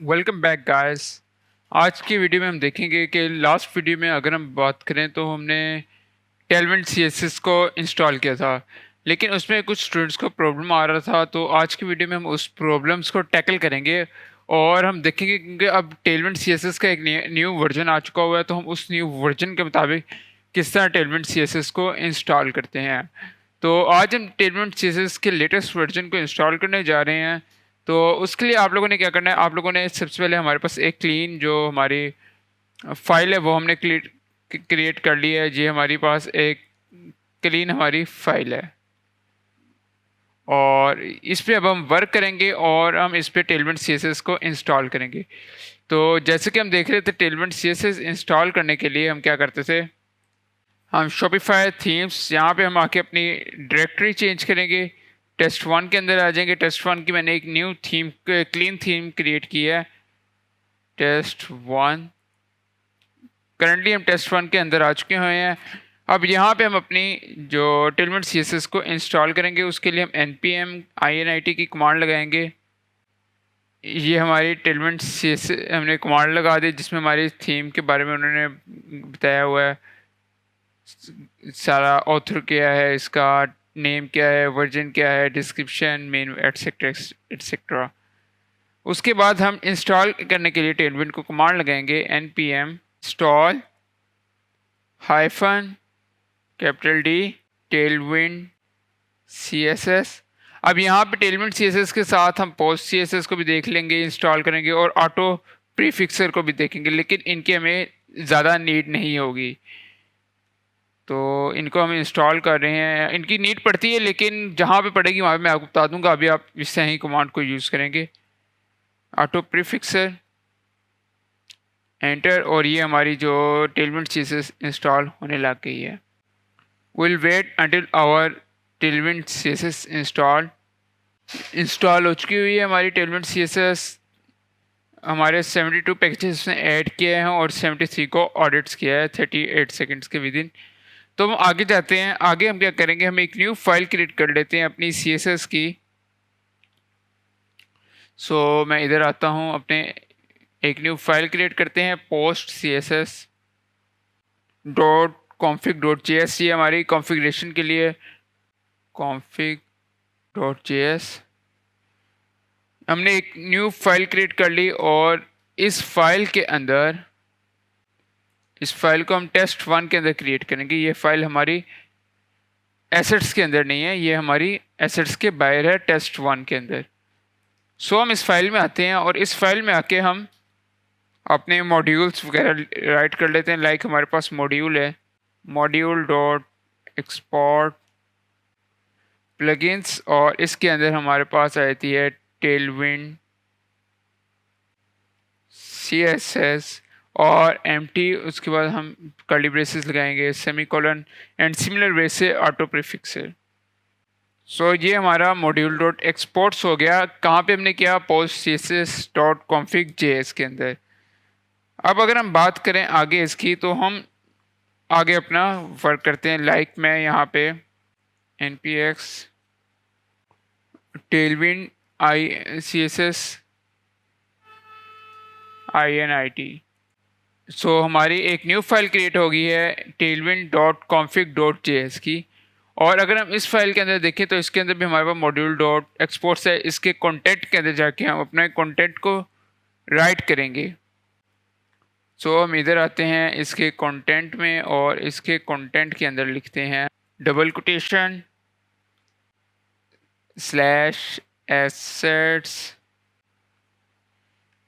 Welcome back guys. आज की video में हम देखेंगे कि लास्ट वीडियो में अगर हम बात करें तो हमने टेलविंड सीएसएस को इंस्टॉल किया था, लेकिन उसमें कुछ स्टूडेंट्स को प्रॉब्लम आ रहा था। तो आज की वीडियो में हम उस प्रॉब्लम्स को टैकल करेंगे और हम देखेंगे क्योंकि अब टेलविंड सीएसएस का एक न्यू वर्जन आ चुका हुआ है, तो हम उस न्यू वर्जन के मुताबिक किस तरह टेलविंड सीएसएस को इंस्टॉल करते हैं। तो आज हम टेलविंड सीएसएस के लेटेस्ट वर्जन को इंस्टॉल करने जा रहे हैं। तो उसके लिए आप लोगों ने क्या करना है, आप लोगों ने सबसे पहले हमारे पास एक क्लीन जो हमारी फाइल है वो हमने क्रिएट कर ली है। ये हमारे पास एक क्लीन हमारी फाइल है और इस पे अब हम वर्क करेंगे और हम इस पे टेलविंड सीएसएस को इंस्टॉल करेंगे। तो जैसे कि हम देख रहे थे, टेलविंड सीएसएस इंस्टॉल करने के लिए हम क्या करते थे, हम शॉपिफाई थीम्स यहाँ पे हम आके अपनी डायरेक्टरी चेंज करेंगे। टेस्ट वन के अंदर आ जाएंगे। टेस्ट वन की मैंने एक new theme, clean theme create की है, टेस्ट वन। करंटली हम टेस्ट वन के अंदर आ चुके हुए हैं। अब यहाँ पे हम अपनी जो टेलविंड सीएसएस को इंस्टॉल करेंगे उसके लिए हम npm init की कमांड लगाएंगे। ये हमारी टेलविंड सीएसएस हमने कमांड लगा दी जिसमें हमारी थीम के बारे में उन्होंने बताया हुआ है, सारा ऑथर क्या है, इसका नेम क्या है, वर्जन क्या है, डिस्क्रिप्शन, मेन, एटसेट्रा एटसेट्रा। उसके बाद हम इंस्टॉल करने के लिए टेलविंड को कमांड लगाएंगे npm install hyphen capital D Tailwind CSS। अब यहाँ पे टेलविंड CSS के साथ हम पोस्ट CSS को भी देख लेंगे, इंस्टॉल करेंगे और ऑटो प्रीफिक्सर को भी देखेंगे, लेकिन इनकी हमें ज़्यादा नीड नहीं होगी। तो इनको हम इंस्टॉल कर रहे हैं, इनकी नीड पड़ती है लेकिन जहाँ पे पड़ेगी वहाँ पे मैं आपको बता दूंगा। अभी आप इससे ही कमांड को यूज़ करेंगे, ऑटो प्रीफिक्सर, एंटर, और ये हमारी जो टेलविंड सीएसएस इंस्टॉल होने लग गई है। Will wait until our Tailwind CSS install हो चुकी हुई है। हमारी टेलविंड सीएसएस हमारे 72 पैकेजेस में ऐड किए हैं और 73 को ऑडिट्स किया है 38 सेकंड्स के विद इन। तो हम आगे जाते हैं। आगे हम क्या करेंगे, हम एक न्यू फाइल क्रिएट कर लेते हैं अपनी CSS की। मैं इधर आता हूँ, अपने एक न्यू फाइल क्रिएट करते हैं, post CSS dot config dot JS। ये हमारी कॉन्फ़िगरेशन के लिए कॉन्फिग डॉट JS। हमने एक न्यू फाइल क्रिएट कर ली और इस फाइल के अंदर, इस फाइल को हम टेस्ट वन के अंदर क्रिएट करेंगे। ये फाइल हमारी एसेट्स के अंदर नहीं है, ये हमारी एसेट्स के बाहर है, टेस्ट वन के अंदर। हम इस फाइल में आते हैं और इस फाइल में आके हम अपने मॉड्यूल्स वगैरह राइट कर लेते हैं। लाइक हमारे पास मॉड्यूल है, मॉड्यूल डॉट एक्सपोर्ट प्लगइन्स, और इसके अंदर हमारे पास आती है टेलविंड CSS और एम्प्टी। उसके बाद हम कर्ली ब्रेसेस लगाएंगे, सेमीकोलन, एंड सिमिलर वे से ऑटो प्रीफिक्सर। ये हमारा मॉड्यूल डॉट एक्सपोर्ट्स हो गया। कहाँ पे हमने किया, post CSS dot config JS के अंदर। अब अगर हम बात करें आगे इसकी, तो हम आगे अपना वर्क करते हैं। लाइक मैं यहाँ पे npx टेलविंड CSS init। हमारी एक न्यू फाइल क्रिएट हो गई है Tailwind dot config dot JS की। और अगर हम इस फाइल के अंदर देखें तो इसके अंदर भी हमारे पास मॉड्यूल डॉट एक्सपोर्ट्स है। इसके कंटेंट के अंदर जाके हम अपने कंटेंट को राइट करेंगे। हम इधर आते हैं इसके कंटेंट में और इसके कंटेंट के अंदर लिखते हैं double quotation slash assets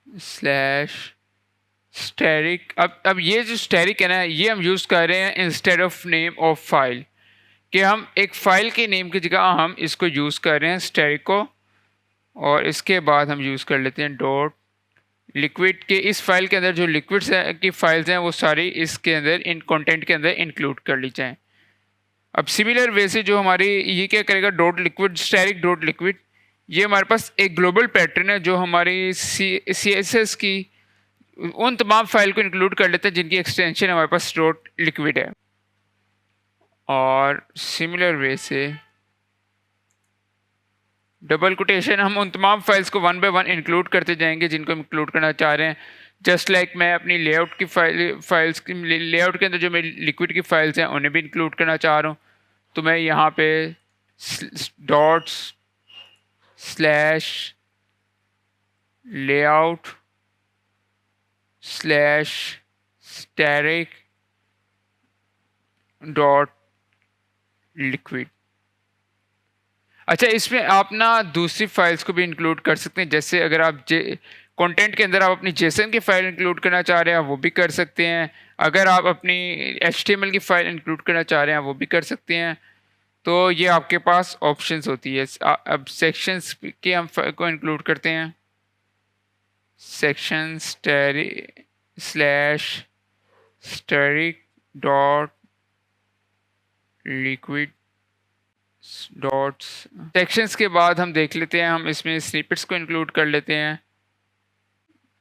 slash static. अब ये जो स्टैटिक है ना, ये हम यूज़ कर रहे हैं instead of name of file, कि हम एक फ़ाइल के नेम की जगह हम इसको यूज़ कर रहे हैं स्टैटिक को। और इसके बाद हम यूज़ कर लेते हैं डॉट लिक्विड के। इस फाइल के अंदर जो लिक्विड्स की फाइल्स हैं वो सारी इसके अंदर, इन कंटेंट के अंदर इंक्लूड कर ली जाएँ। अब सिमिलर वे से जो हमारी ये क्या करेगा, dot liquid static dot liquid, ये हमारे पास एक ग्लोबल पैटर्न है जो हमारी CSS की उन तमाम फाइल को इंक्लूड कर लेते हैं जिनकी एक्सटेंशन हमारे पास डॉट लिक्विड है। और सिमिलर वे से डबल कोटेशन, हम उन तमाम फाइल्स को वन बाय वन इंक्लूड करते जाएंगे जिनको हम इंक्लूड करना चाह रहे हैं। जस्ट लाइक मैं अपनी लेआउट की फाइल्स की लेआउट के अंदर जो मेरी लिक्विड की फाइल्स हैं उन्हें भी इंक्लूड करना चाह रहा हूँ, तो मैं यहाँ पे dots slash layout slash static dot liquid. अच्छा, इसमें आप ना दूसरी फाइल्स को भी इंक्लूड कर सकते हैं, जैसे अगर आप कंटेंट के अंदर आप अपनी जेसन की फाइल इंक्लूड करना चाह रहे हैं वो भी कर सकते हैं। अगर आप अपनी HTML की फाइल इंक्लूड करना चाह रहे हैं वो भी कर सकते हैं। तो ये आपके पास ऑप्शंस होती है। अब सेक्शंस के हम को इंक्लूड करते हैं। Section slash static dot liquid dots. Sections के बाद हम देख लेते हैं, हम इसमें स्निपेट्स को इंक्लूड कर लेते हैं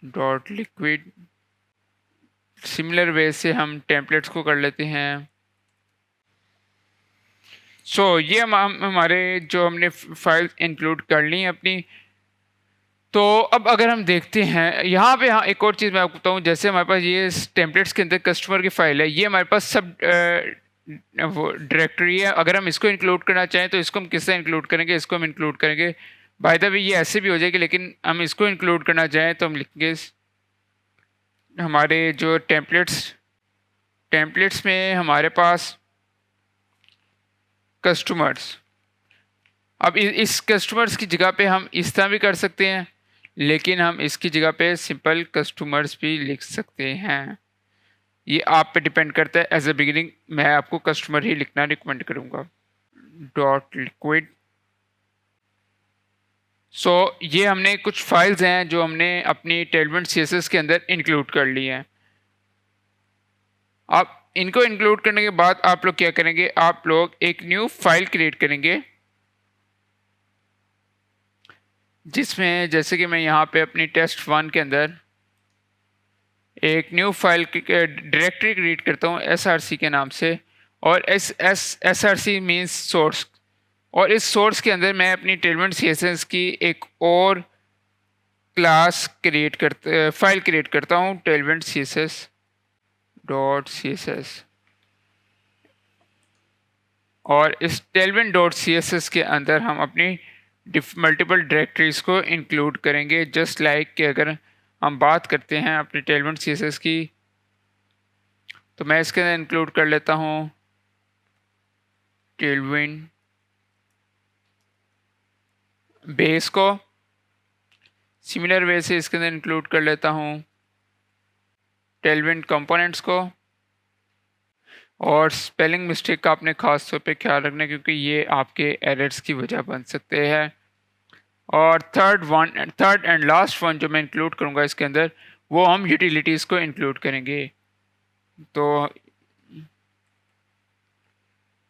डॉट लिक्विड। सिमिलर वे से हम टेम्पलेट्स को कर लेते हैं। ये हमारे जो हमने फाइल इंक्लूड कर ली हैं अपनी। तो अब अगर हम देखते हैं यहाँ पे, हाँ एक और चीज़ मैं आपको बताऊँ, जैसे हमारे पास ये टेम्पलेट्स के अंदर कस्टमर की फ़ाइल है, ये हमारे पास सब वो डायरेक्टरी है। अगर हम इसको इंक्लूड करना चाहें तो इसको हम किससे इंक्लूड करेंगे, इसको हम इंक्लूड करेंगे। बाय द वे ये ऐसे भी हो जाएगी, लेकिन हम इसको इंक्लूड करना चाहें तो हम लिखेंगे हमारे जो टेम्पलेट्स में हमारे पास कस्टमर्स। अब इस कस्टमर्स की जगह पे हम इस तरह भी कर सकते हैं, लेकिन हम इसकी जगह पे सिंपल कस्टमर्स भी लिख सकते हैं। ये आप पे डिपेंड करता है। एज ए बिगिनिंग मैं आपको कस्टमर ही लिखना रिकमेंड करूँगा। Dot liquid. ये हमने कुछ फाइल्स हैं जो हमने अपनी टेलमेंट CSS के अंदर इंक्लूड कर ली हैं। आप इनको इंक्लूड करने के बाद आप लोग क्या करेंगे, आप लोग एक न्यू फाइल क्रिएट करेंगे, जिसमें जैसे कि मैं यहाँ पे अपनी test1 के अंदर एक न्यू फाइल डायरेक्टरी क्रिएट करता हूँ SRC के नाम से। और SRC मीन्स सोर्स। और इस सोर्स के अंदर मैं अपनी टेलमेंट CSS की एक और क्लास फाइल क्रिएट करता हूँ, टेलमेंट CSS डॉट CSS। और इस टेलमेंट डॉट CSS के अंदर हम अपनी मल्टीपल डायरेक्टरीज को इंक्लूड करेंगे। जस्ट लाइक कि अगर हम बात करते हैं अपनी टेलमेंट CSS की, तो मैं इसके अंदर इंक्लूड कर लेता हूँ टेलमेंट बेस को। सिमिलर वे से इसके अंदर इंक्लूड कर लेता हूँ टेलमेंट कंपोनेंट्स को। और स्पेलिंग मिस्टेक का आपने ख़ास तौर पे ख्याल रखना, क्योंकि ये आपके एरर्स की वजह बन सकते हैं। और थर्ड एंड लास्ट वन जो मैं इंक्लूड करूँगा इसके अंदर, वो हम यूटिलिटीज़ को इंक्लूड करेंगे। तो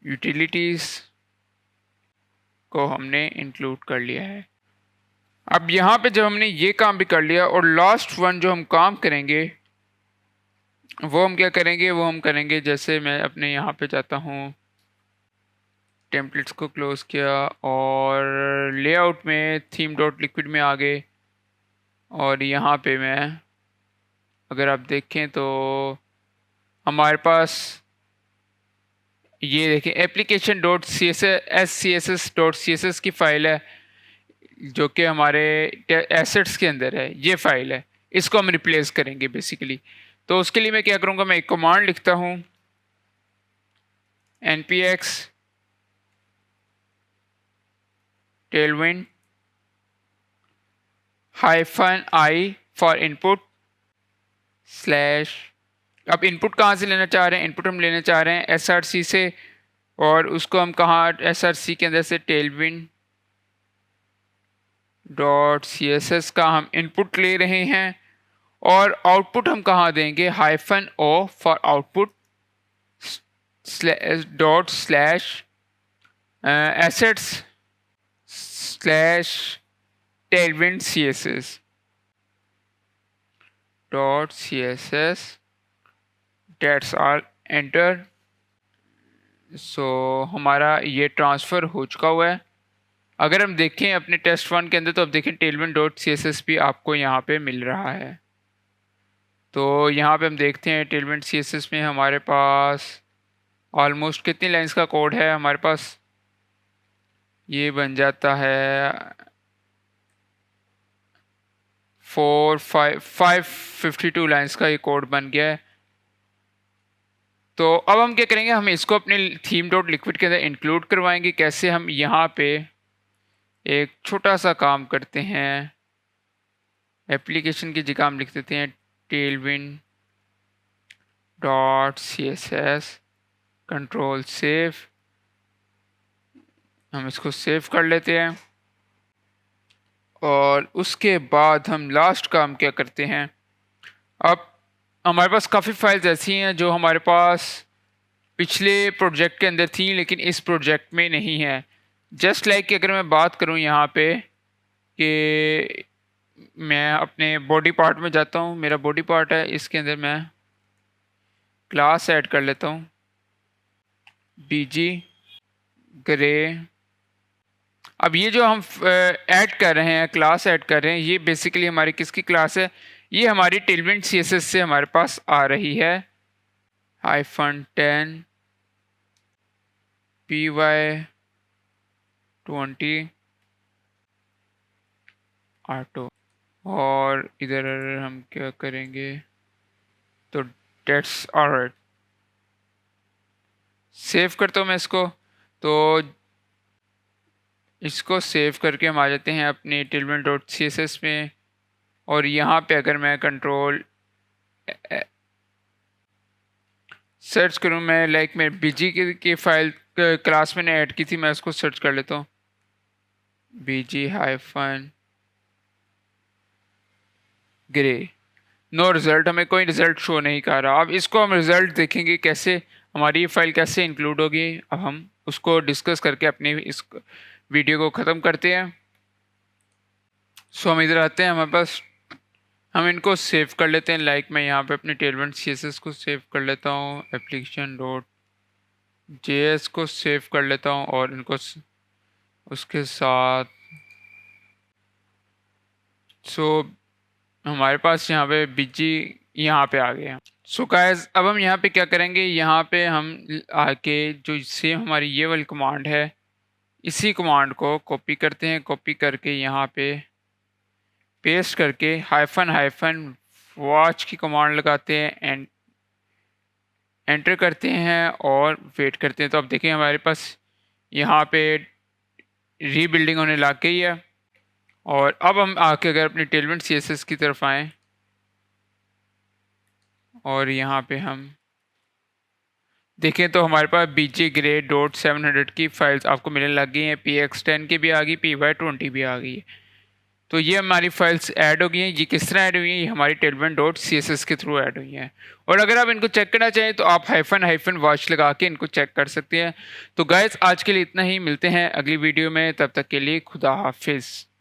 यूटिलिटीज़ को हमने इंक्लूड कर लिया है। अब यहाँ पे जब हमने ये काम भी कर लिया, और लास्ट वन जो हम काम करेंगे वो हम क्या करेंगे, वो हम करेंगे, जैसे मैं अपने यहाँ पे जाता हूँ, टेम्पलेट्स को क्लोज़ किया और लेआउट में थीम डॉट लिक्विड में आ गए। और यहाँ पे मैं अगर आप देखें तो हमारे पास ये देखें application dot CSS dot CSS की फ़ाइल है, जो कि हमारे एसेट्स के अंदर है। ये फाइल है, इसको हम रिप्लेस करेंगे बेसिकली। तो उसके लिए मैं क्या करूँगा, मैं एक कमांड लिखता हूँ npx tailwind -i for input slash. अब इनपुट कहाँ से लेना चाह रहे हैं, इनपुट हम लेना चाह रहे हैं SRC से, और उसको हम कहाँ SRC के अंदर से tailwind डॉट CSS का हम इनपुट ले रहे हैं। और आउटपुट हम कहाँ देंगे, -o for output dot slash assets slash Tailwind CSS dot CSS। डेट्स आर एंटर। हमारा ये ट्रांसफ़र हो चुका हुआ है। अगर हम देखें अपने टेस्ट वन के अंदर तो अब देखें Tailwind dot C S S भी आपको यहाँ पे मिल रहा है। तो यहाँ पे हम देखते हैं टेलविंड सी एस एस में हमारे पास ऑलमोस्ट कितनी लाइंस का कोड है हमारे पास, ये बन जाता है 552 लाइंस का ये कोड बन गया है। तो अब हम क्या करेंगे, हम इसको अपने थीम डॉट लिक्विड के अंदर इंक्लूड करवाएंगे। कैसे, हम यहाँ पे एक छोटा सा काम करते हैं, एप्लीकेशन की जगह हम लिख देते हैं Tailwind dot C S S control save. हम इसको सेव कर लेते हैं और उसके बाद हम लास्ट काम क्या करते हैं, अब हमारे पास काफ़ी फाइल्स ऐसी हैं जो हमारे पास पिछले प्रोजेक्ट के अंदर थी लेकिन इस प्रोजेक्ट में नहीं है। जस्ट लाइक कि अगर मैं बात करूं यहाँ पे कि मैं अपने बॉडी पार्ट में जाता हूँ, मेरा बॉडी पार्ट है, इसके अंदर मैं क्लास ऐड कर लेता हूँ बीजी ग्रे। अब ये जो हम ऐड कर रहे हैं, क्लास ऐड कर रहे हैं, ये बेसिकली हमारी किसकी क्लास है, ये हमारी टेलविंड सीएसएस से हमारे पास आ रही है -10 py20 ऑटो। और इधर हम क्या करेंगे, तो डेट्स ऑलराइट, सेव करता हूँ मैं इसको। तो इसको सेव करके हम आ जाते हैं अपने Tailwind dot C S S में, और यहाँ पे अगर मैं कंट्रोल सर्च करूँ, मैं लाइक मेरे बीजी की फाइल क्लास मैंने ऐड की थी, मैं उसको सर्च कर लेता हूँ बीजी हाइफन ग्रे। नो रिज़ल्ट, हमें कोई रिज़ल्ट शो नहीं कर रहा। अब इसको हम रिज़ल्ट देखेंगे कैसे, हमारी ये फाइल कैसे इंक्लूड होगी, अब हम उसको डिस्कस करके अपने इस वीडियो को ख़त्म करते हैं। सो हम इधर आते हैं, हमारे पास हम इनको सेव कर लेते हैं। लाइक मैं यहाँ पे अपने टेलविंड सीएसएस को सेव कर लेता हूँ, एप्लीकेशन डॉट जेएस को सेव कर लेता हूँ और इनको उसके साथ हमारे पास यहाँ पे बीजी यहाँ पे आ गए हैं। सो गाइस, अब हम यहाँ पे क्या करेंगे, यहाँ पे हम आके जो सेम हमारी ये वाली कमांड है, इसी कमांड को कॉपी करते हैं, कॉपी करके यहाँ पे पेस्ट करके हाइफन हाइफन वॉच की कमांड लगाते हैं एंड एंटर करते हैं और वेट करते हैं। तो अब देखिए हमारे पास यहाँ पे रीबिल्डिंग होने लग गई है। और अब हम आके अगर अपने टेलविंड सीएसएस की तरफ आएँ और यहाँ पे हम देखें तो हमारे पास बीजी ग्रे डॉट 700 की फाइल्स आपको मिलने लग गई हैं, px10 की भी आ गई, py20 भी आ गई है। तो ये हमारी फाइल्स ऐड हो गई हैं। ये किस तरह ऐड हुई हैं, ये हमारी Tailwind dot C S S के थ्रू ऐड हुई हैं। और अगर आप इनको चेक करना चाहें तो आप हाइफन हाइफन वॉच लगा के इनको चेक कर सकते हैं। तो गाइस, आज के लिए इतना ही, मिलते हैं अगली वीडियो में, तब तक के लिए खुदा हाफिज़।